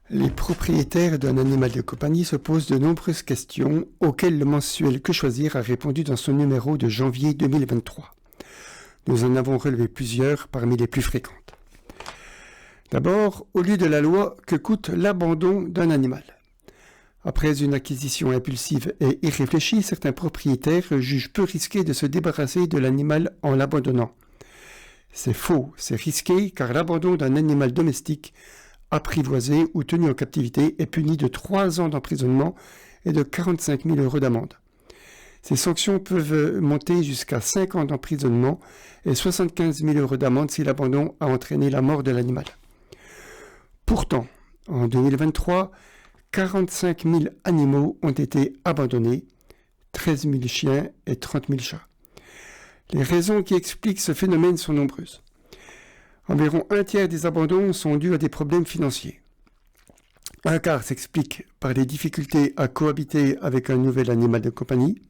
Les propriétaires d'un animal de compagnie se posent de nombreuses questions auxquelles le mensuel Que choisir a répondu dans son numéro de janvier 2023. Nous en avons relevé plusieurs parmi les plus fréquentes. D'abord, au lieu de la loi, que coûte l'abandon d'un animal ? Après une acquisition impulsive et irréfléchie, certains propriétaires jugent peu risqué de se débarrasser de l'animal en l'abandonnant. C'est faux, c'est risqué car l'abandon d'un animal domestique apprivoisé ou tenu en captivité est puni de 3 ans d'emprisonnement et de 45 000 € d'amende. Ces sanctions peuvent monter jusqu'à 5 ans d'emprisonnement et 75 000 € d'amende si l'abandon a entraîné la mort de l'animal. Pourtant, en 2023, 45 000 animaux ont été abandonnés, 13 000 chiens et 30 000 chats. Les raisons qui expliquent ce phénomène sont nombreuses. Environ 1/3 des abandons sont dus à des problèmes financiers. Un quart s'explique par les difficultés à cohabiter avec un nouvel animal de compagnie.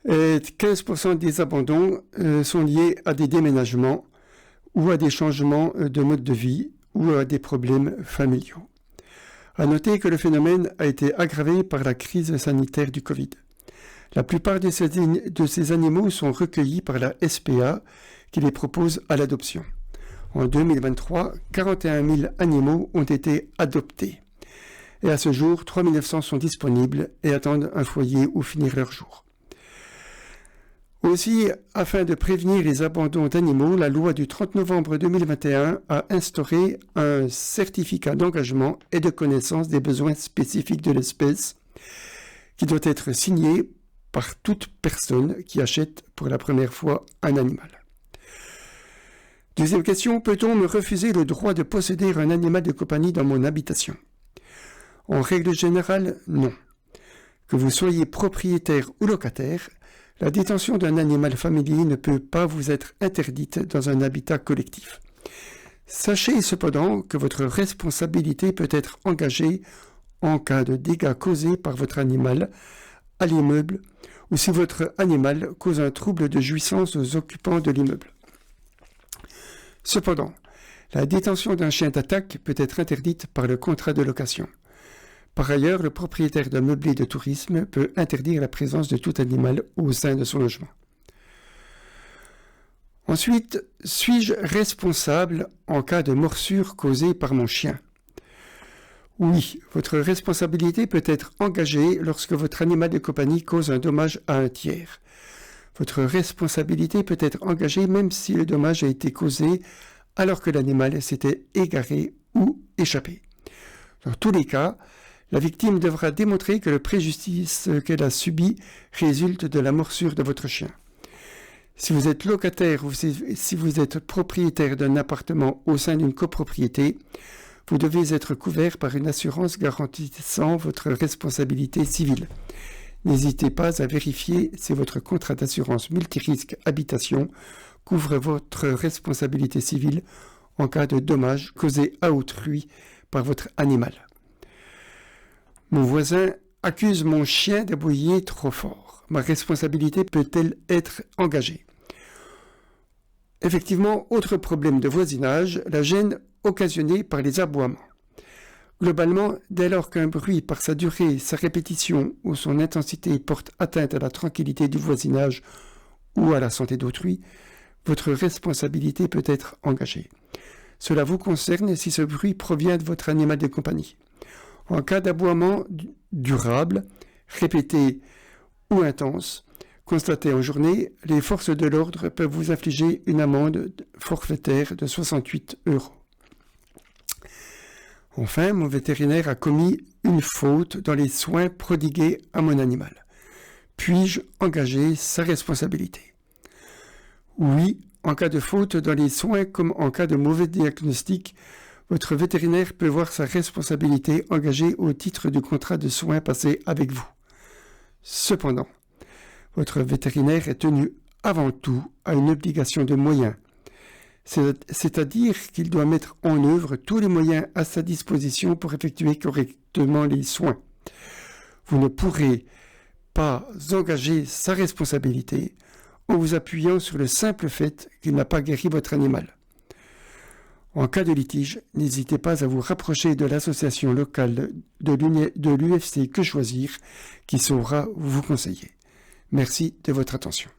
Et 15% des abandons sont liés à des déménagements ou à des changements de mode de vie ou à des problèmes familiaux. À noter que le phénomène a été aggravé par la crise sanitaire du Covid. La plupart de ces animaux sont recueillis par la SPA qui les propose à l'adoption. En 2023, 41 000 animaux ont été adoptés. Et à ce jour, 3 900 sont disponibles et attendent un foyer où finir leur jour. Aussi, afin de prévenir les abandons d'animaux, la loi du 30 novembre 2021 a instauré un certificat d'engagement et de connaissance des besoins spécifiques de l'espèce qui doit être signé par toute personne qui achète pour la première fois un animal. Deuxième question, peut-on me refuser le droit de posséder un animal de compagnie dans mon habitation ? En règle générale, non. Que vous soyez propriétaire ou locataire, la détention d'un animal familier ne peut pas vous être interdite dans un habitat collectif. Sachez cependant que votre responsabilité peut être engagée en cas de dégâts causés par votre animal à l'immeuble ou si votre animal cause un trouble de jouissance aux occupants de l'immeuble. Cependant, la détention d'un chien d'attaque peut être interdite par le contrat de location. Par ailleurs, le propriétaire d'un meublé de tourisme peut interdire la présence de tout animal au sein de son logement. Ensuite, suis-je responsable en cas de morsure causée par mon chien ? Oui, votre responsabilité peut être engagée lorsque votre animal de compagnie cause un dommage à un tiers. Votre responsabilité peut être engagée même si le dommage a été causé alors que l'animal s'était égaré ou échappé. Dans tous les cas, la victime devra démontrer que le préjudice qu'elle a subi résulte de la morsure de votre chien. Si vous êtes locataire ou si vous êtes propriétaire d'un appartement au sein d'une copropriété, vous devez être couvert par une assurance garantissant votre responsabilité civile. N'hésitez pas à vérifier si votre contrat d'assurance multirisque habitation couvre votre responsabilité civile en cas de dommages causés à autrui par votre animal. Mon voisin accuse mon chien d'aboyer trop fort. Ma responsabilité peut-elle être engagée ? Effectivement, autre problème de voisinage, la gêne occasionnée par les aboiements. Globalement, dès lors qu'un bruit, par sa durée, sa répétition ou son intensité porte atteinte à la tranquillité du voisinage ou à la santé d'autrui, votre responsabilité peut être engagée. Cela vous concerne si ce bruit provient de votre animal de compagnie. En cas d'aboiement durable, répété ou intense, constaté en journée, les forces de l'ordre peuvent vous infliger une amende forfaitaire de 68 €. Enfin, mon vétérinaire a commis une faute dans les soins prodigués à mon animal. Puis-je engager sa responsabilité ? Oui, en cas de faute dans les soins comme en cas de mauvais diagnostic, votre vétérinaire peut voir sa responsabilité engagée au titre du contrat de soins passé avec vous. Cependant, votre vétérinaire est tenu avant tout à une obligation de moyens, c'est-à-dire qu'il doit mettre en œuvre tous les moyens à sa disposition pour effectuer correctement les soins. Vous ne pourrez pas engager sa responsabilité en vous appuyant sur le simple fait qu'il n'a pas guéri votre animal. En cas de litige, n'hésitez pas à vous rapprocher de l'association locale de l'UFC Que Choisir qui saura vous conseiller. Merci de votre attention.